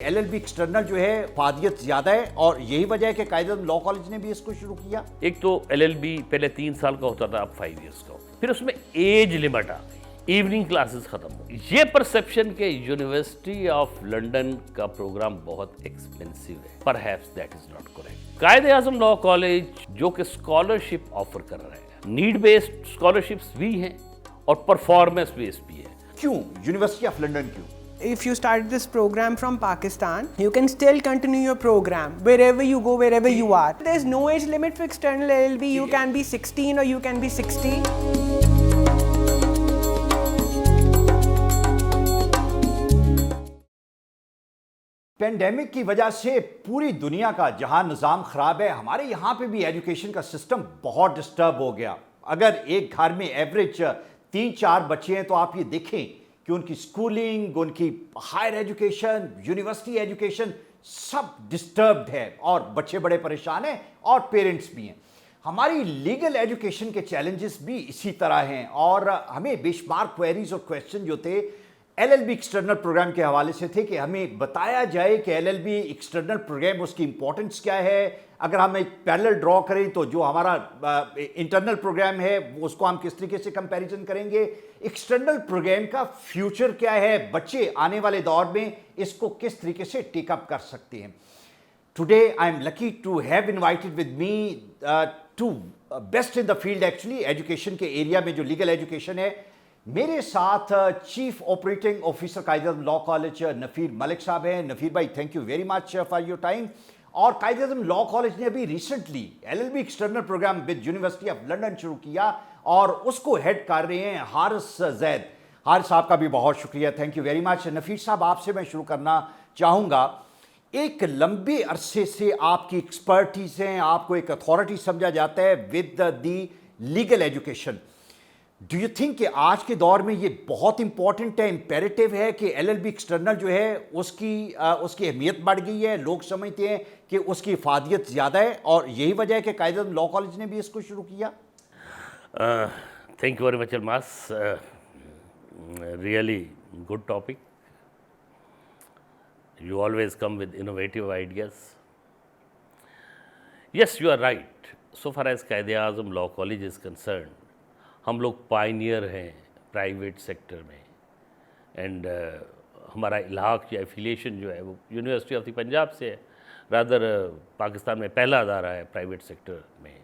LLB external जो है फादियत ज्यादा है और यही वजह है कि कायदे-ए-आज़म लॉ कॉलेज ने भी इसको शुरू किया। एक तो एलएलबी पहले 3 साल का होता था, अब 5 इयर्स का होता है। फिर उसमें एज लिमिट आ गई, इवनिंग क्लासेस खत्म हो गई। ये परसेप्शन के यूनिवर्सिटी ऑफ लंदन का प्रोग्राम बहुत एक्सपेंसिव है, perhaps that is not correct. Quaid-e-Azam law college जो कि स्कॉलरशिप ऑफर कर रहे हैं, नीड बेस्ड स्कॉलरशिप्स भी हैं और परफॉर्मेंस बेस्ड भी है। क्यों यूनिवर्सिटी ऑफ लंदन क्यों? If you started this program from Pakistan, you can still continue your program wherever you go, wherever you are. There's no age limit for external LLB. You can be 16 or you can be 60. Pandemic की वजह से पूरी दुनिया का जहां निज़ाम ख़राब है, हमारे यहाँ पे भी एजुकेशन का सिस्टम बहुत डिस्टर्ब हो गया। अगर एक घर में एवरेज 3-4 बच्चे हैं तो आप ये देखें कि उनकी स्कूलिंग, उनकी हायर एजुकेशन, यूनिवर्सिटी एजुकेशन सब डिस्टर्ब्ड है और बच्चे बड़े परेशान हैं और पेरेंट्स भी हैं। हमारी लीगल एजुकेशन के चैलेंजेस भी इसी तरह हैं और हमें बेशुमार क्वेरीज और क्वेश्चन जो थे एलएलबी एक्सटर्नल प्रोग्राम के हवाले से थे कि हमें बताया जाए कि एलएलबी एक्सटर्नल प्रोग्राम उसकी इंपॉर्टेंस क्या है। अगर हम एक पैरेलल ड्रॉ करें तो जो हमारा इंटरनल प्रोग्राम है उसको हम किस तरीके से कंपैरिजन करेंगे, एक्सटर्नल प्रोग्राम का फ्यूचर क्या है, बच्चे आने वाले दौर में इसको किस तरीके से टेकअप कर सकते हैं। Today I am lucky to have invited with me to best in the field actually education के एरिया में जो लीगल एजुकेशन है। मेरे साथ chief operating officer Quaid-e-Azam law college Nafeer Malik साहब हैं। नफ़ीर भाई, thank you very much for your time. और कायदे-ए-आज़म लॉ कॉलेज ने अभी recently LLB external programme with university of London शुरू किया और उसको हेड कर रहे हैं हारिस जैद। हारिस साहब का भी बहुत शुक्रिया, थैंक यू वेरी मच। नफ़ीर साहब, आपसे मैं शुरू करना चाहूँगा। एक लंबे अरसे से आपकी एक्सपर्टीज़ हैं, आपको एक अथॉरिटी समझा जाता है with the legal education. Do you think कि आज के दौर में ये बहुत इंपॉर्टेंट है, इंपेरेटिव है कि एलएलबी एक्सटर्नल जो है उसकी अहमियत बढ़ गई है, लोग समझते हैं कि उसकी इफादियत ज़्यादा है और यही वजह है कि कायदे-ए-आज़म लॉ कॉलेज ने भी इसको शुरू किया? Thank you very much Almas, really good topic. You always come with innovative ideas. Yes, you are right. So far as Quaid-e-Azam law college is concerned, हम लोग पाइनियर हैं प्राइवेट सेक्टर में एंड हमारा इलाक़ या एफिलिएशन जो है वो यूनिवर्सिटी ऑफ द पंजाब से है। रादर पाकिस्तान में पहला अदारा है प्राइवेट सेक्टर में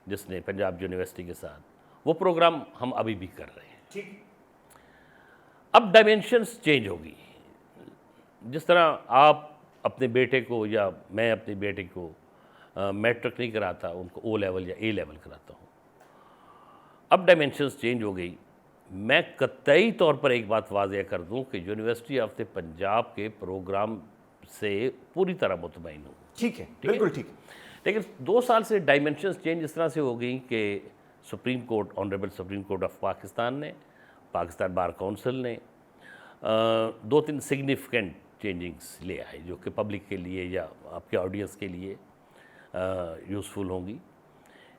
जिसने पंजाब यूनिवर्सिटी के साथ वो प्रोग्राम हम अभी भी कर रहे हैं। ठीक। अब डायमेंशंस चेंज होगी। जिस तरह आप अपने बेटे को या मैं अपने बेटे को मैट्रिक नहीं कराता, उनको ओ लेवल या ए लेवल कराता हूँ। अब डायमेंशंस चेंज हो गई। मैं कतई तौर पर एक बात वाज़ेह कर दूं कि यूनिवर्सिटी ऑफ द पंजाब के प्रोग्राम से पूरी तरह मुतमईन हूँ। ठीक है, बिल्कुल ठीक है। लेकिन 2 साल से डायमेंशंस चेंज इस तरह से हो गई कि supreme court, honourable supreme court of Pakistan ने, पाकिस्तान बार काउंसिल ने 2-3 सिग्निफिकेंट चेंजिंग्स ले आए जो कि पब्लिक के लिए या आपके ऑडियंस के लिए यूज़फुल होंगी।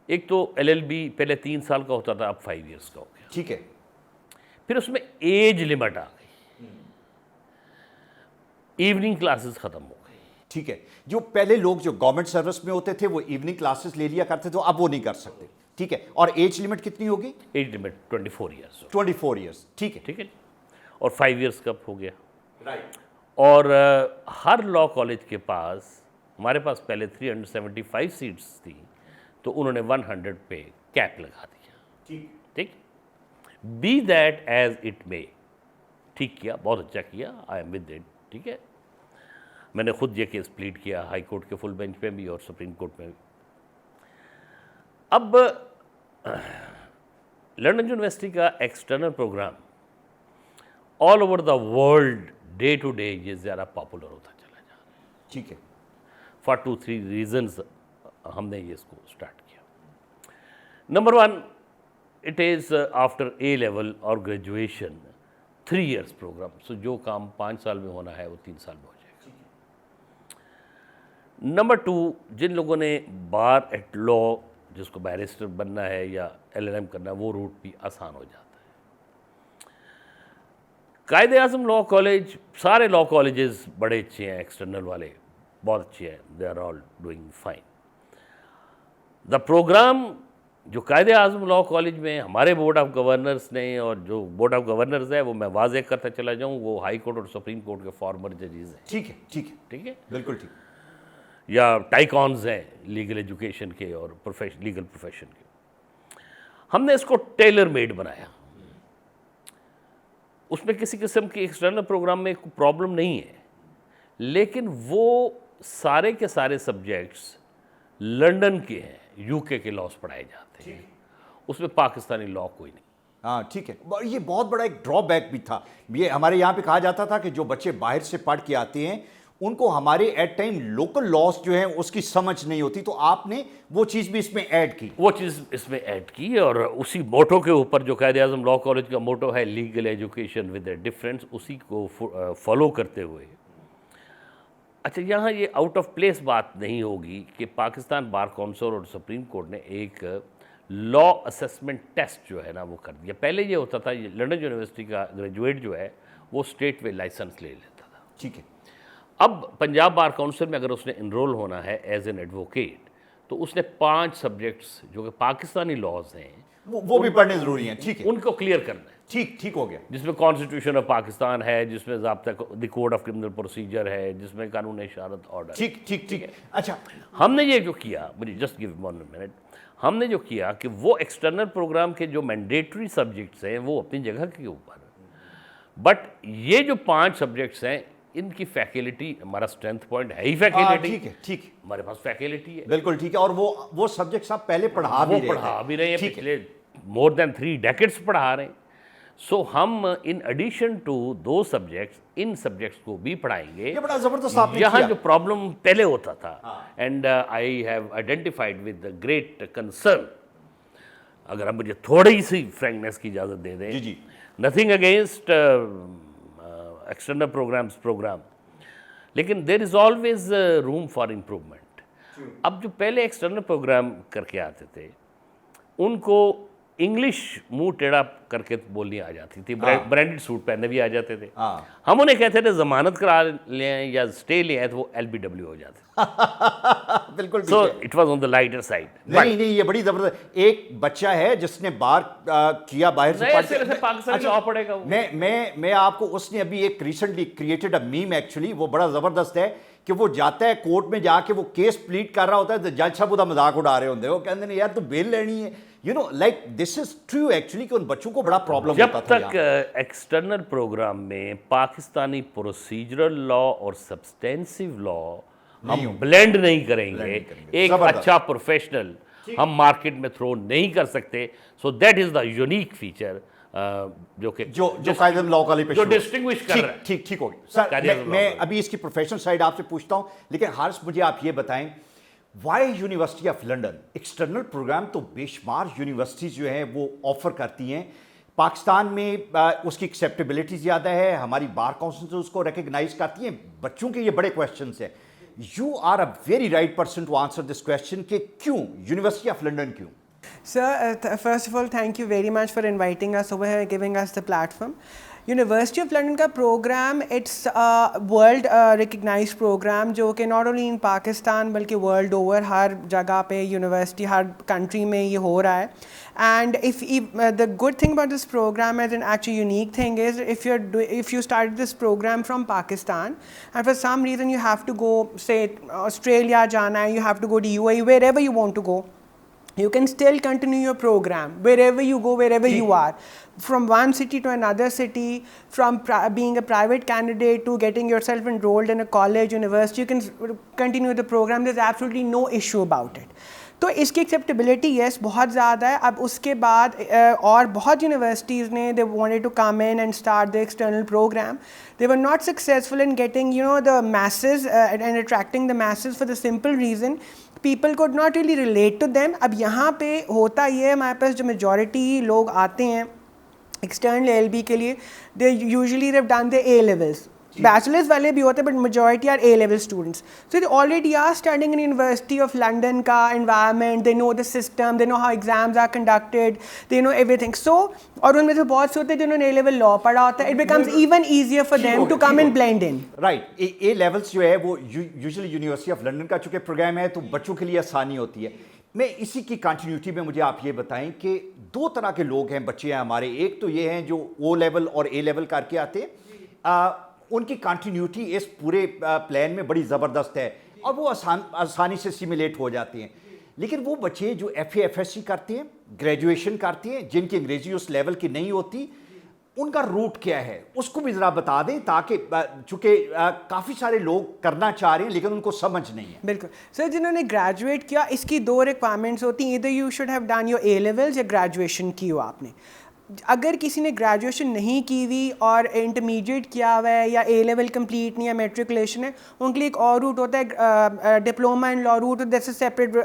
एक तो एलएलबी पहले 3 साल का होता था, अब 5 इयर्स का हो गया। ठीक है। फिर उसमें एज लिमिट आ गई, इवनिंग क्लासेस ख़त्म हो गई। ठीक है। जो पहले लोग जो गवर्नमेंट सर्विस में होते थे वो इवनिंग क्लासेस ले लिया करते थे, अब वो नहीं कर सकते। ठीक है। और एज लिमिट कितनी होगी? Age limit 24 years. 24 ईयर्स। ठीक है। ठीक है। और 5 इयर्स का हो गया। राइट। और हर लॉ कॉलेज के पास, हमारे पास पहले 375 सीट्स थी तो उन्होंने 100 पे कैप लगा दिया। ठीक। Be that as it may, ठीक किया, बहुत अच्छा किया, आई एम विद इट। ठीक है। मैंने खुद ये केस प्लीड किया हाई कोर्ट के फुल बेंच पे भी और सुप्रीम कोर्ट में भी। अब लंदन यूनिवर्सिटी का external program all over the world day to day ये ज़्यादा पॉपुलर होता चला जा रहा है। ठीक है। फॉर 2-3 रीजन्स हमने ये इसको स्टार्ट किया। Number 1, it is after a level और ग्रेजुएशन 3 इयर्स प्रोग्राम। सो जो काम 5 साल में होना है वो 3 साल में हो जाएगा। नंबर 2, जिन लोगों ने बार एट लॉ, जिसको बैरिस्टर बनना है या एलएलएम करना है, वो रूट भी आसान हो जाता है। कायदे आज़म लॉ कॉलेज, सारे लॉ कॉलेजेस बड़े अच्छे हैं, एक्सटर्नल वाले बहुत अच्छे हैं, they are all doing fine. The program जो कायदे आज़म लॉ कॉलेज में हमारे बोर्ड ऑफ गवर्नर्स ने, और जो बोर्ड ऑफ गवर्नर्स है वो मैं वाज़ेह करता चला जाऊँ, वो हाई कोर्ट और सुप्रीम कोर्ट के फॉर्मर जजेज़ हैं। ठीक है, ठीक है, ठीक है, बिल्कुल ठीक। या टाइकॉन्स हैं लीगल एजुकेशन के और लीगल प्रोफेशन के। हमने इसको टेलर मेड बनाया, उसमें किसी किस्म की एक्सटर्नल प्रोग्राम में कोई प्रॉब्लम नहीं है, लेकिन वो सारे के सारे सब्जेक्ट्स लंदन के हैं, यूके के लॉस पढ़ाए जाते हैं, उसमें पाकिस्तानी लॉ कोई नहीं। हाँ ठीक है, ये बहुत बड़ा एक ड्रॉबैक भी था। ये हमारे यहाँ पे कहा जाता था कि जो बच्चे बाहर से पढ़ के आते हैं उनको हमारे एट टाइम लोकल लॉस जो है उसकी समझ नहीं होती, तो आपने वो चीज़ भी इसमें ऐड की। वो चीज़ इसमें ऐड की, और उसी मोटो के ऊपर जो कायदे आज़म लॉ कॉलेज का मोटो है, legal education with A difference, उसी को फॉलो करते हुए। अच्छा, यहाँ ये आउट ऑफ प्लेस बात नहीं होगी कि पाकिस्तान बार काउंसिल और सुप्रीम कोर्ट ने एक लॉ असेसमेंट टेस्ट जो है ना वो कर दिया। पहले ये होता था, ये लंदन यूनिवर्सिटी का ग्रेजुएट जो है वो स्टेट वे लाइसेंस ले लेता था। ठीक है, अब पंजाब बार काउंसिल में अगर उसने इनरोल होना है एज एन एडवोकेट, तो उसने 5 सब्जेक्ट्स जो कि पाकिस्तानी लॉज हैं वो भी पढ़ने ज़रूरी हैं। ठीक है, उनको क्लियर करना है। ठीक ठीक हो गया। जिसमें कॉन्स्टिट्यूशन ऑफ पाकिस्तान है, जिसमें ज़ाब्ता the code of criminal procedure है, जिसमें कानून इशारत ऑर्डर। ठीक ठीक ठीक। अच्छा, हमने ये जो किया, मुझे जस्ट गिव 1 मिनट, हमने जो किया कि वो एक्सटर्नल प्रोग्राम के जो मैंडेटरी सब्जेक्ट्स हैं वो अपनी जगह के ऊपर, बट ये जो 5 सब्जेक्ट्स हैं इनकी फैकल्टी, हमारा स्ट्रेंथ पॉइंट है ही फैकल्टी। ठीक है, ठीक है, हमारे पास फैकल्टी है, बिल्कुल ठीक है। और वो सब्जेक्ट्स आप पहले पढ़ा भी रहे हैं। ठीक है, पिछले मोर देन 3 डेकेड्स पढ़ा रहे हैं। सो हम इन एडिशन टू 2 सब्जेक्ट्स, इन सब्जेक्ट्स को भी पढ़ाएंगे। ये बड़ा ज़बरदस्त आपने यहाँ किया। जो प्रॉब्लम पहले होता था, and I have identified with great concern, अगर आप मुझे थोड़ी सी फ्रैंकनेस की इजाज़त दे दें, जी जी, नथिंग अगेंस्ट एक्सटर्नल प्रोग्राम, लेकिन there is always room for improvement. अब जो पहले एक्सटर्नल प्रोग्राम करके आते थे उनको इंग्लिश मुंह टेढ़ा करके बोलनी आ जाती थी, ब्रांडेड सूट पहनने भी आ जाते थे। हम उन्हें कहते थे ज़मानत करा लें या स्टे ले आए तो वो LBW हो जाते। बिल्कुल। So it was on the lighter side. नहीं, ये बड़ी जबरदस्त। एक बच्चा है जिसने बार किया बाहर से पढ़ के, पाकिस्तानी लॉ पढ़ेगा वो। मैं आपको, उसने अभी एक recently created a meme, actually वो बड़ा जबरदस्त है कि वो जाता है कोर्ट में, जाके वो केस प्लीट कर रहा होता है तो जज साहब उसका मजाक उड़ा रहे होंगे, वो कहते हैं यार तू बेल लेनी है, you know, like this is true actually, कि उन बच्चों को बड़ा प्रॉब्लम होता था। जब तक एक्सटर्नल प्रोग्राम में पाकिस्तानी प्रोसीजरल लॉ और सब्सटेंसिव लॉ हम ब्लेंड नहीं करेंगे, एक अच्छा प्रोफेशनल हम मार्केट में थ्रो नहीं कर सकते। So that is the unique feature जो कायदे लॉ कॉलेज पे जो डिस्टिंग्विश कर रहा है। ठीक हो गया सर। मैं अभी इसकी प्रोफेशनल साइड आपसे पूछता हूं, लेकिन हारिस मुझे आप ये बताएं, why university of London external program तो बेशुमार यूनिवर्सिटीज़ जो हैं वो ऑफर करती हैं, पाकिस्तान में उसकी एक्सेप्टेबिलिटी ज़्यादा है, हमारी बार काउंसिल से उसको रिकग्नाइज करती हैं, बच्चों के ये बड़े क्वेश्चन हैं। You are a very right person to answer this question कि क्यों यूनिवर्सिटी ऑफ लंदन, क्यों? Sir, first of all, thank you very much for inviting us over here, giving us the platform. University of London का program, it's a world recognized program जो कि not only in Pakistan बल्कि world over हर जगह पे university हर country में ये हो रहा है. And if the good thing about this program is, an actually unique thing is, if you started this program from Pakistan and for some reason you have to go, say Australia जाना है, you have to go to UAE, wherever you want to go, you can still continue your program wherever you go, wherever you are, from one city to another city, from being a private candidate to getting yourself enrolled in a college, university, you can continue the program. There's absolutely no issue about it. तो इसकी acceptability yes बहुत ज़्यादा है. अब उसके बाद और बहुत यूनिवर्सिटीज़ ने they wanted to come in and start the external program. They were not successful in getting the masses and attracting the masses for the simple reason people could not really relate to them. अब यहाँ पे होता ये है, हमारे पास जो majority लोग आते हैं एक्सटर्नल LLB के लिए, they usually have done the A levels. Bachelors वाले भी होते हैं but majority are A level students, so they already are studying in university of London का environment, they know the system, they know how exams are conducted, they know everything. So और उनमें से बहुत से होते हैं जिन्होंने ए लेवल लॉ पढ़ा होता है, it becomes even easier for them to come and blend in. Right, A levels जो है वो यूजुअली यूनिवर्सिटी ऑफ लंदन का चूंकि प्रोग्राम है तो बच्चों के लिए आसानी होती है। मैं इसी की कंटिन्यूटी में मुझे आप ये बताएं कि दो तरह के लोग हैं, बच्चे हैं हमारे। एक तो ये हैं जो ओ लेवल और ए लेवल करके आते हैं, उनकी कंटिन्यूटी इस पूरे प्लान में बड़ी ज़बरदस्त है और वो आसानी से सिमुलेट हो जाते हैं। लेकिन वो बच्चे जो FA FSC करते हैं, ग्रेजुएशन करते हैं, जिनकी अंग्रेजी उस लेवल की नहीं होती, उनका रूट क्या है उसको भी ज़रा बता दें, ताकि चूँकि काफ़ी सारे लोग करना चाह रहे हैं लेकिन उनको समझ नहीं है। बिल्कुल सर, जिन्होंने ग्रेजुएट किया इसकी दो रिक्वायरमेंट्स होती हैं, इधर you should have done your A levels या ग्रेजुएशन की हो आपने। अगर किसी ने ग्रेजुएशन नहीं की हुई और इंटरमीडिएट किया हुआ है या ए लेवल कंप्लीट नहीं है, मेट्रिकुलेशन है, उनके लिए एक और रूट होता है डिप्लोमा इन लॉ रूट, जैसे सेपरेट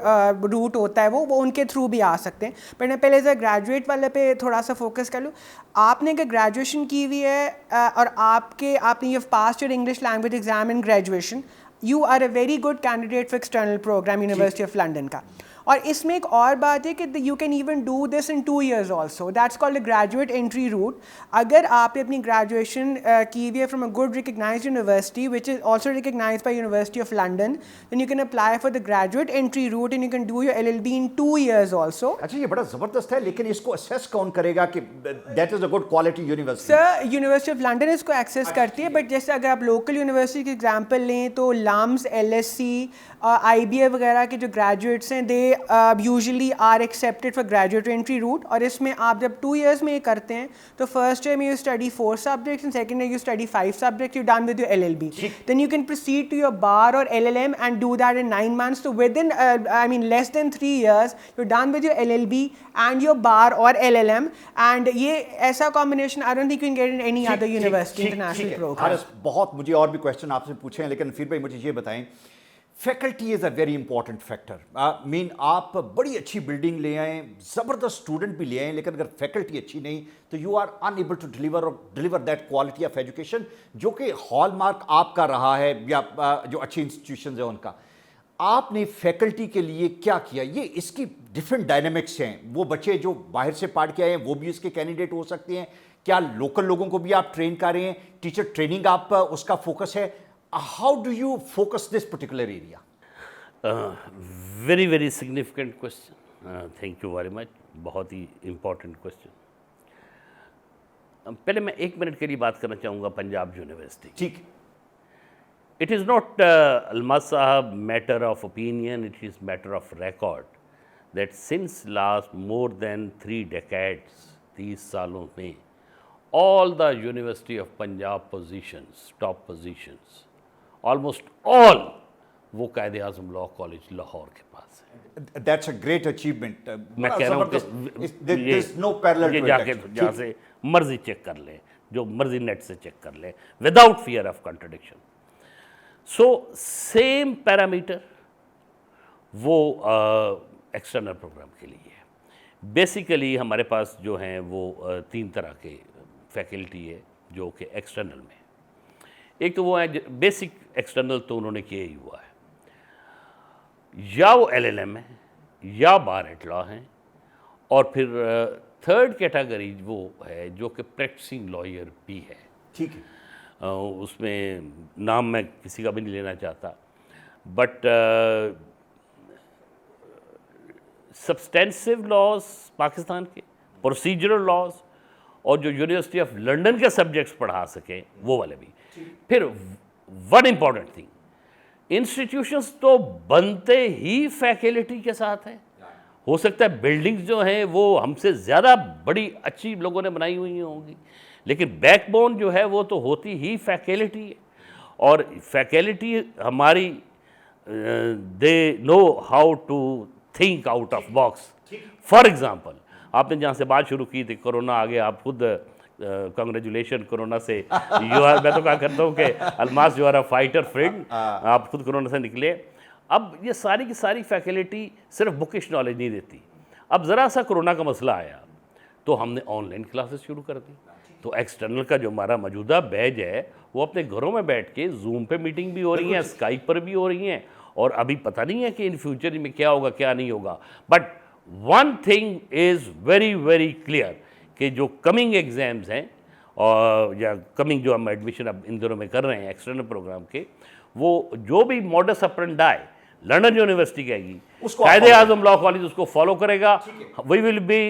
रूट होता है वो उनके थ्रू भी आ सकते हैं। पर मैं पहले से ग्रेजुएट वाले पे थोड़ा सा फोकस कर लूँ। आपने अगर ग्रेजुएशन की हुई है और आपने you pass your English language exam in graduation, you are a very good candidate for external program university of London का। और इसमें एक और बात है कि you can even do this in 2 years also, that's called a graduate entry route. अगर आपने अपनी ग्रेजुएशन की हुई है from a good recognized university which is also recognized by university of London, then you can apply for the graduate entry route and you can do your LLB in 2 years also. अच्छा, ये बड़ा ज़बरदस्त है, लेकिन इसको assess कौन करेगा कि that is a good quality university? Sir, university of London इसको एक्सेस करती है, बट जैसे अगर आप लोकल यूनिवर्सिटी की एग्जांपल लें तो LUMS, LSC, IBA वगैरह के जो ग्रेजुएट्स हैं, they usually are accepted for graduate entry route. और इसमें आप जब 2 years में ये करते हैं तो फर्स्ट ईयर में you study 4 subjects and second year you study 5 subjects, you done with your LLB, then you can proceed to your bar or LLM and do that in 9 months। तो within less than 3 years you done with your LLB and your bar or LLM, and ये ऐसा combination I don't think you can get in any other university international programme. बहुत मुझे और भी question आपसे पूछे हैं, लेकिन फिर भाई मुझे ये बताएं, faculty is a very important factor. Mean आप बड़ी अच्छी बिल्डिंग ले आएँ, ज़बरदस्त स्टूडेंट भी ले आएँ, लेकिन अगर फैकल्टी अच्छी नहीं तो you are unable to deliver that quality of education जो कि हॉलमार्क आपका रहा है या जो अच्छी इंस्टीट्यूशन है उनका। आपने फैकल्टी के लिए क्या किया? ये इसकी डिफरेंट डायनेमिक्स हैं। वो बच्चे जो बाहर से पढ़ के आए हैं वो भी इसके कैंडिडेट हो सकते हैं, क्या लोकल लोगों को भी आप ट्रेन कर रहे हैं? टीचर ट्रेनिंग आप उसका फोकस है? How do you focus this particular area? Very very significant question. Thank you very much. बहुत ही important question. पहले मैं 1 मिनट के लिए बात करना चाहूँगा पंजाब यूनिवर्सिटी। ठीक। It is not Almaz Sahab matter of opinion, it is matter of record that since last more than 3 decades, 30 सालों में, all the University of Punjab positions, top positions, almost all वो Quaid-e-Azam law college Lahore के पास है। That's a great achievement. मैं कह रहा हूँ कि ये जाके जहाँ से मर्जी चेक कर ले, जो मर्जी नेट से चेक कर ले, without fear of contradiction. So same parameter वो एक्सटर्नल प्रोग्राम के लिए है। बेसिकली हमारे पास जो हैं वो 3 तरह के फैकल्टी है जो कि एक्सटर्नल में। एक तो वो है बेसिक एक्सटर्नल, तो उन्होंने किया ही हुआ है, या वो LLM है या बार एट लॉ हैं, और फिर थर्ड कैटेगरी वो है जो कि प्रैक्टिसिंग लॉयर भी है। ठीक है। उसमें नाम मैं किसी का भी नहीं लेना चाहता, बट सब्सटेंसिव लॉज पाकिस्तान के, प्रोसीजरल लॉज, और जो यूनिवर्सिटी ऑफ लंदन के सब्जेक्ट्स पढ़ा सकें वो वाले भी। फिर वन इम्पॉर्टेंट थिंग, इंस्टीट्यूशंस तो बनते ही फैकल्टी के साथ है। हो सकता है बिल्डिंग्स जो हैं वो हमसे ज़्यादा बड़ी अच्छी लोगों ने बनाई हुई होंगी, लेकिन बैकबोन जो है वो तो होती ही फैकल्टी है। और फैकल्टी हमारी they know how to think out of box. For example, आपने जहाँ से बात शुरू की थी, कोरोना आ गया, आप खुद कांग्रेचुलेशन कोरोना से यू आर, मैं तो कहा करता हूँ कि Almas you are a fighter friend, आप खुद कोरोना से निकले। अब ये सारी की सारी फैकल्टी सिर्फ बुकिश नॉलेज नहीं देती। अब ज़रा सा कोरोना का मसला आया तो हमने ऑनलाइन क्लासेस शुरू कर दी। तो एक्सटर्नल का जो हमारा मौजूदा बैच है वो अपने घरों में बैठ के जूम पे मीटिंग भी हो रही है, स्काइप पर भी हो रही हैं, और अभी पता नहीं है कि इन फ्यूचर में क्या होगा क्या नहीं होगा। But one thing is very very clear कि जो कमिंग एग्ज़ाम्स हैं और या कमिंग जो हम एडमिशन अब इन दिनों में कर रहे हैं एक्सटर्नल प्रोग्राम के, वो जो भी मॉडस ऑपरेंडी लंदन यूनिवर्सिटी कहेगी, कायदे आज़म लॉ कॉलेज उसको फॉलो करेगा। वी विल बी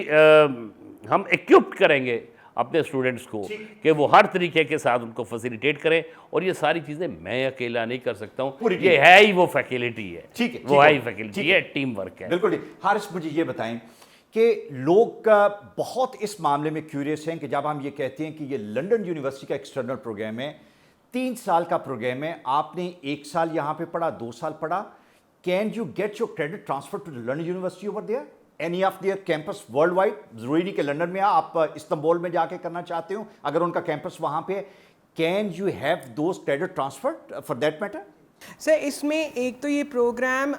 हम इक्विप्ड करेंगे अपने स्टूडेंट्स को कि वो हर तरीके के साथ उनको फैसिलिटेट करें, और ये सारी चीज़ें मैं अकेला नहीं कर सकता हूँ, ये है ही वो फैकल्टी है, ठीक है, वो है ही फैकल्टी है, टीम वर्क है। बिल्कुल। हारिस, मुझे ये बताएं कि लोग बहुत इस मामले में क्यूरियस हैं कि जब हम ये कहते हैं कि ये लंदन यूनिवर्सिटी का एक्सटर्नल प्रोग्राम है, 3 साल का प्रोग्राम है, आपने 1 साल यहाँ पे पढ़ा, 2 साल पढ़ा, can you get your credit transfer to London university over there, any of their campus world wide? जरूरी नहीं कि लंदन में आप इस्तांबुल में जाके करना चाहते हो, अगर उनका कैंपस वहाँ पे है, can you have those credit transfer for that matter? Sir इसमें एक तो ये प्रोग्राम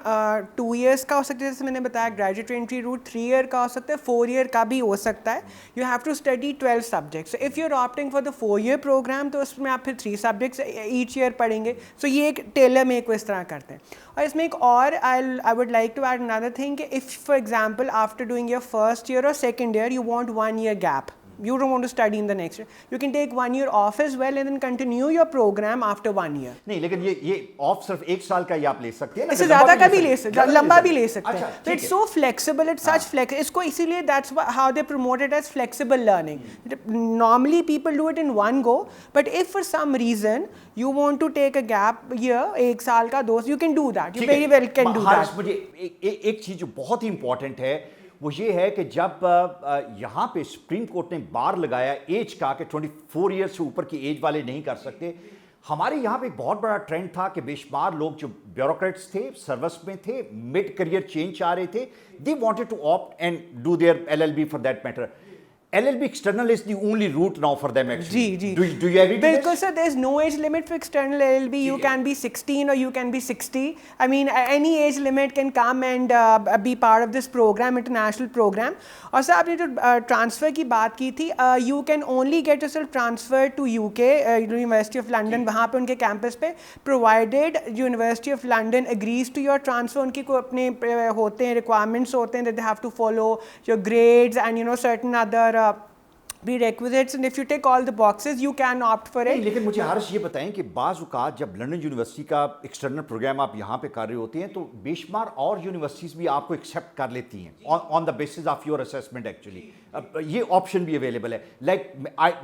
2 इयर्स का हो सकता है, जैसे मैंने बताया ग्रेजुएट एंट्री रूट, 3 ईयर का हो सकता है, 4 ईयर का भी हो सकता है। You have to study 12 subjects. If you are opting for the 4 year program तो उसमें आप फिर 3 सब्जेक्ट्स ईच ईयर पढ़ेंगे। सो ये एक टेलर मेक को इस तरह करते हैं। और इसमें एक और I would like to add another thing कि if for example after doing your first year और second year you want 1 year gap, you don't want to study in the next year, you can take 1 year off as well and then continue your program after 1 year. नहीं, लेकिन ये of सिर्फ 1 साल का ही आप ले सकते हैं ना, इससे ज़्यादा का भी ले सकते हैं, लंबा भी ले सकते हैं। अच्छा, तो it's so flexible, it's such flex, इसको इसीलिए that's how they promote it as flexible learning. Normally people do it in 1 go, but if for some reason you want to take a gap year, 1 साल का 2, you can do that, you very well can do that. मुझे एक चीज जो बहुत ही important है वो ये है कि जब यहाँ पे सुप्रीम कोर्ट ने बार लगाया एज का कि 24 ईयर से ऊपर की एज वाले नहीं कर सकते, हमारे यहाँ पे एक बहुत बड़ा ट्रेंड था कि बेशुमार लोग जो ब्यूरोक्रेट्स थे, सर्विस में थे, मिड करियर चेंज चाह रहे थे, they wanted to opt and do their LLB for that matter. LLB external is the only route now for them actually. जी। Do you agree to this? बिल्कुल sir, there is no age limit for external LLB. You can be 16 or you can be 60. I mean, any age limit can come and be part of this program, international program. और sir आपने जो transfer की बात की थी, you can only get yourself transferred to UK, University of London, वहाँ पे उनके कैंपस पे, provided University of London agrees to your transfer. उनकी कोई अपने होते हैं requirements होते हैं that they have to follow your grades and certain other prerequisites, and if you tick all the boxes you can opt for it. लेकिन मुझे हारिस ये बताएं कि बाज़ औक़ात जब लंदन यूनिवर्सिटी का एक्सटर्नल प्रोग्राम आप यहाँ पे कर रहे होते हैं तो बेशुमार और यूनिवर्सिटीज़ भी आपको एक्सेप्ट कर लेती हैं on the basis of your assessment actually. ये ऑप्शन भी अवेलेबल है।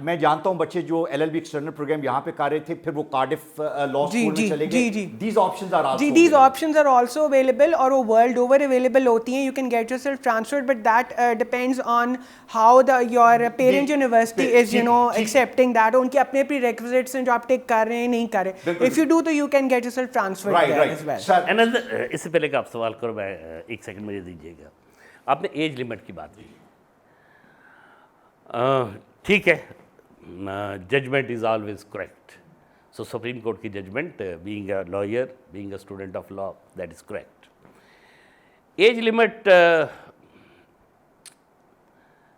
मैं जानता हूँ बच्चे जो LLB एक्सटर्नल प्रोग्राम यहाँ पे कर रहे थे, फिर वो कार्डिफ लॉ स्कूल में चले गए। These options are also these options are also available, और वो वर्ल्ड ओवर अवेलेबल होती हैं। You can get yourself transferred, but that depends on how your parent university is accepting that. उनके अपने prerequisites हैं जो आप टेक कर रहे हैं नहीं कर रहे। If you do तो you can get yourself transferred there as well. इससे पहले का आप सवाल करो, मैं 1 सेकंड मुझे दीजिएगा। आपने एज लिमिट की बात की, ठीक है, judgment is always correct. So supreme court की judgment, being a lawyer, being a student of law, that is correct. Age limit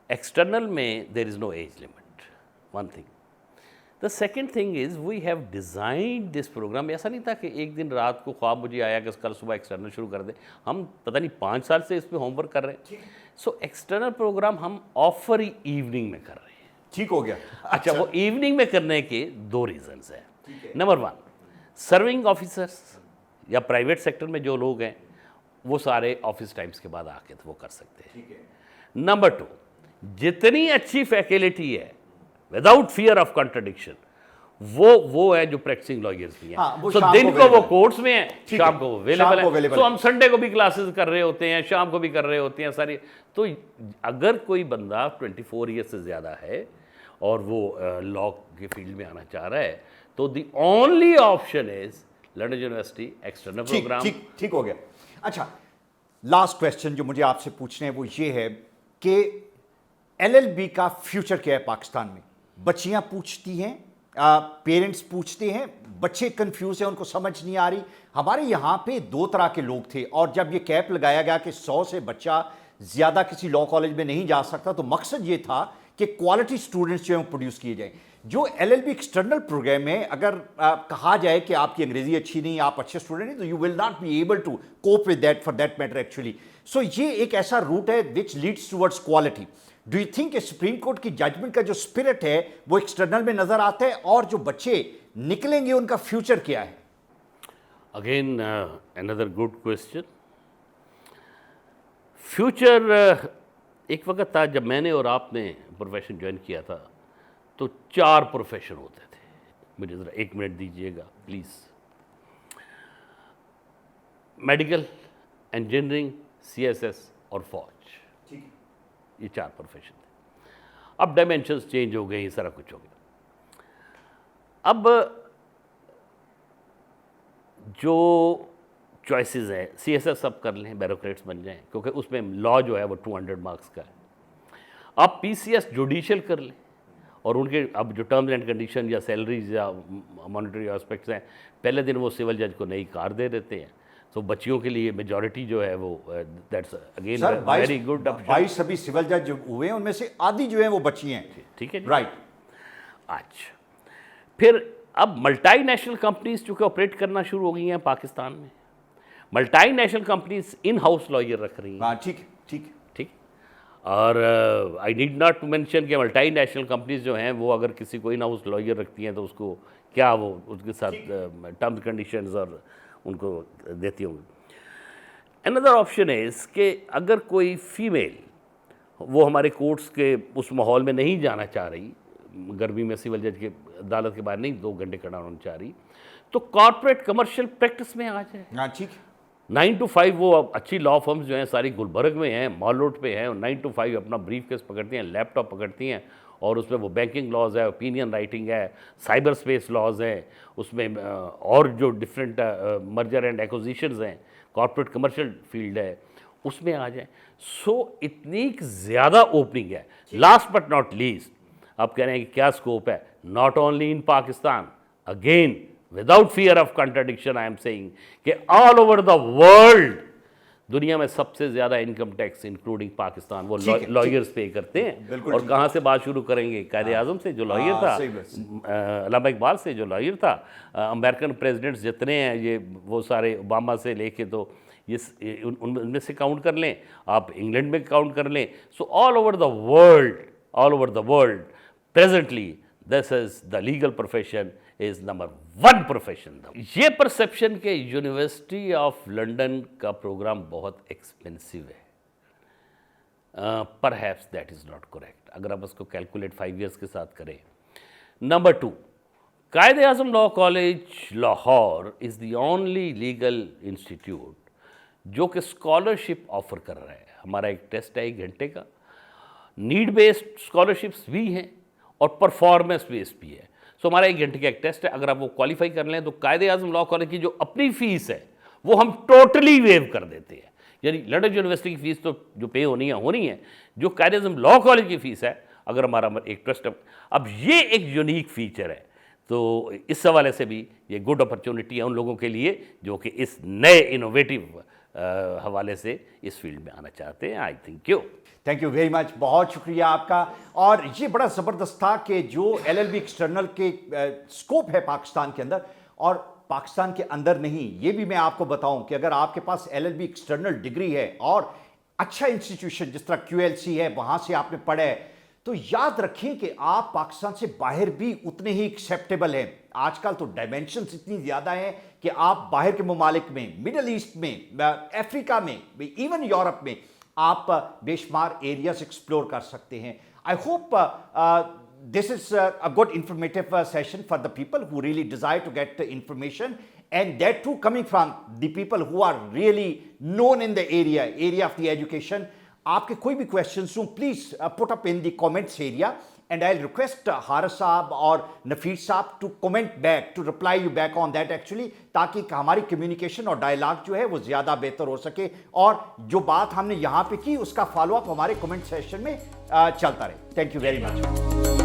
external में there is no age limit, one thing. The second thing is we have design this programme. ऐसा नहीं था कि एक दिन रात को ख्वाब मुझे आया कि कल सुबह एक्सटर्नल शुरू कर दें। हम पता नहीं 5 साल से इस पर होमवर्क कर रहे हैं। सो एक्सटर्नल प्रोग्राम हम ऑफर ही इवनिंग में कर रहे हैं। ठीक हो गया। अच्छा, वो इवनिंग में करने के 2 रीजंस हैं। नंबर 1, सर्विंग ऑफिसर्स या प्राइवेट सेक्टर में जो लोग हैं वो सारे ऑफिस टाइम्स के बाद आके तो वो कर सकते हैं। नंबर 2, जितनी अच्छी फैकल्टी है विदाउट फियर ऑफ कॉन्ट्रडिक्शन, वो है जो प्रैक्टिसिंग लॉयर्स भी हैं। हाँ, तो दिन को वो कोर्ट्स में है, शाम को वो अवेलेबल है। है। तो हम संडे को भी क्लासेस कर रहे होते हैं, शाम को भी कर रहे होते हैं सारी। तो अगर कोई बंदा 24 ईयर से ज़्यादा है और वो लॉ के फील्ड में आना चाह रहा है तो the only option is London university external program. ठीक हो गया। अच्छा, लास्ट क्वेश्चन जो मुझे आपसे पूछना है वो ये है कि LLB का फ्यूचर क्या है पाकिस्तान में? बच्चियां पूछती हैं, पेरेंट्स पूछते हैं, बच्चे कंफ्यूज हैं, उनको समझ नहीं आ रही। हमारे यहाँ पे 2 तरह के लोग थे और जब ये कैप लगाया गया कि 100 से बच्चा ज़्यादा किसी लॉ कॉलेज में नहीं जा सकता तो मकसद ये था कि क्वालिटी स्टूडेंट्स जो है प्रोड्यूस किए जाएं। जो एलएलबी एक्सटर्नल प्रोग्राम में अगर कहा जाए कि आपकी अंग्रेजी अच्छी नहीं, आप अच्छे स्टूडेंट नहीं, तो you will not be able to cope with that for that matter actually. So ये एक ऐसा रूट है which leads towards quality. Do you think supreme court की जजमेंट का जो स्पिरिट है वो एक्सटर्नल में नजर आता है, और जो बच्चे निकलेंगे उनका फ्यूचर क्या है? Again another good question. Future एक वक्त था जब मैंने और आपने प्रोफेशन ज्वाइन किया था तो 4 प्रोफेशन होते थे। मुझे ज़रा 1 मिनट दीजिएगा प्लीज़। मेडिकल, इंजीनियरिंग, सीएसएस और फौज, ये 4 प्रोफेशन थे। अब डायमेंशंस चेंज हो गए, ये सारा कुछ हो गया। अब जो चॉइसेस हैं, सीएसएस सब कर लें, ब्यूरोक्रेट्स बन जाएं, क्योंकि उसमें लॉ जो है वो 200 मार्क्स का है। आप पीसीएस जुडिशियल कर लें, और उनके अब जो टर्म्स एंड कंडीशन या सैलरीज या मॉनेटरी एस्पेक्ट्स हैं, पहले दिन वो सिविल जज को नई कार दे देते हैं। तो बच्चियों के लिए मेजॉरिटी जो है वो दैट्स अगेन वेरी गुड। 22 अभी सिविल जज जो हुए हैं उनमें से आधी जो है वो बच्ची हैं। ठीक है, राइट। अच्छा, फिर अब मल्टीनेशनल कंपनीज चूँकि ऑपरेट करना शुरू हो गई हैं पाकिस्तान में, multinational companies in house lawyer रख रही हैं। हाँ, ठीक है, ठीक है, ठीक। और I need not to mention कि मल्टीनेशनल कंपनीज जो हैं वो अगर किसी को इन हाउस लॉयर रखती हैं तो उसको क्या वो उसके साथ टर्म्स कंडीशंस और उनको देती होंगी। अनदर ऑप्शन है कि अगर कोई फीमेल वो हमारे कोर्ट्स के उस माहौल में नहीं जाना चाह रही, गर्मी में सिविल जज के अदालत के बाहर नहीं 2 घंटे खड़ा होना चाह रही, तो कॉर्पोरेट कमर्शियल प्रैक्टिस में आ जाए। हाँ, ठीक है। 9 to 5 वो अच्छी लॉ फर्म्स जो हैं सारी गुलबर्ग में हैं, मॉल रोड पे हैं, और 9 to 5 अपना ब्रीफ केस पकड़ती हैं, लैपटॉप पकड़ती हैं, और उसमें वो बैंकिंग लॉज है, ओपिनियन राइटिंग है, साइबर स्पेस लॉज हैं, उसमें और जो डिफरेंट मर्जर एंड एक्विजिशंस हैं, कॉर्पोरेट कमर्शियल फील्ड है, उसमें आ जाएं। सो इतनी ज़्यादा ओपनिंग है। लास्ट बट नॉट लीस्ट, आप कह रहे हैं कि क्या स्कोप है, not only in Pakistan, again without fear of contradiction I am saying कि ऑल ओवर द वर्ल्ड दुनिया में सबसे ज़्यादा इनकम टैक्स इंक्लूडिंग पाकिस्तान वो लॉयर्स पे करते हैं। और कहाँ से बात शुरू करेंगे? कायदे आज़म से जो लॉयर था, अल्लामा इकबाल से जो लॉयर था, अमेरिकन प्रेसिडेंट्स जितने हैं ये वो सारे, ओबामा से लेके तो ये उनमें से काउंट कर लें, आप इंग्लैंड में काउंट कर लें। So all over the world presently this is the legal profession is number 1 profession. ये परसेप्शन के यूनिवर्सिटी ऑफ लंदन का प्रोग्राम बहुत एक्सपेंसिव है, perhaps that is not correct अगर आप उसको कैलकुलेट 5 ईयर्स के साथ करें। Number 2, Quaid Azam law college Lahore is the only legal institute जो कि स्कॉलरशिप ऑफर कर रहा है। हमारा एक टेस्ट है 1 घंटे का, नीड बेस्ड स्कॉलरशिप्स भी हैं और परफॉर्मेंस बेस्ड भी है। सो हमारा 1 घंटे का एक टेस्ट है, अगर आप वो क्वालिफाई कर लें तो कायदे आज़म लॉ कॉलेज की जो अपनी फ़ीस है वो हम टोटली वेव कर देते हैं। यानी लंदन यूनिवर्सिटी की फ़ीस तो जो पे होनी है, जो कायदे आज़म लॉ कॉलेज की फ़ीस है अगर हमारा एक ट्रस्ट है। अब ये एक यूनिक फीचर है, तो इस हवाले से भी ये गुड अपॉर्चुनिटी है उन लोगों के लिए जो कि इस नए इनोवेटिव हवाले से इस फील्ड में आना चाहते हैं। आई थैंक यू वेरी मच, बहुत शुक्रिया आपका। और ये बड़ा ज़बरदस्त था कि जो एलएलबी एक्सटर्नल के स्कोप है पाकिस्तान के अंदर, और पाकिस्तान के अंदर नहीं, ये भी मैं आपको बताऊं कि अगर आपके पास एलएलबी एक्सटर्नल डिग्री है और अच्छा इंस्टीट्यूशन जिस तरह QLC है वहाँ से आपने पढ़ा है, तो याद रखें कि आप पाकिस्तान से बाहर भी उतने ही एक्सेप्टेबल हैं। आजकल तो डायमेंशंस इतनी ज़्यादा हैं कि आप बाहर के ममालिक में, मिडल ईस्ट में, अफ्रीका में, इवन यूरोप में आप बेशुमार एरियाज एक्सप्लोर कर सकते हैं। I hope this is a good informative session for the people who really desire to get information, and that too coming from the people who are really known in the area of the education. आपके कोई भी questions हो please put up in the comments area, and I request Haris sahab और Nafees sahab to comment back, to reply you back on that actually, ताकि हमारी communication और dialogue जो है वो ज़्यादा बेहतर हो सके, और जो बात हमने यहाँ पे की उसका फॉलोअप हमारे कमेंट सेशन में चलता रहे। Thank you very much.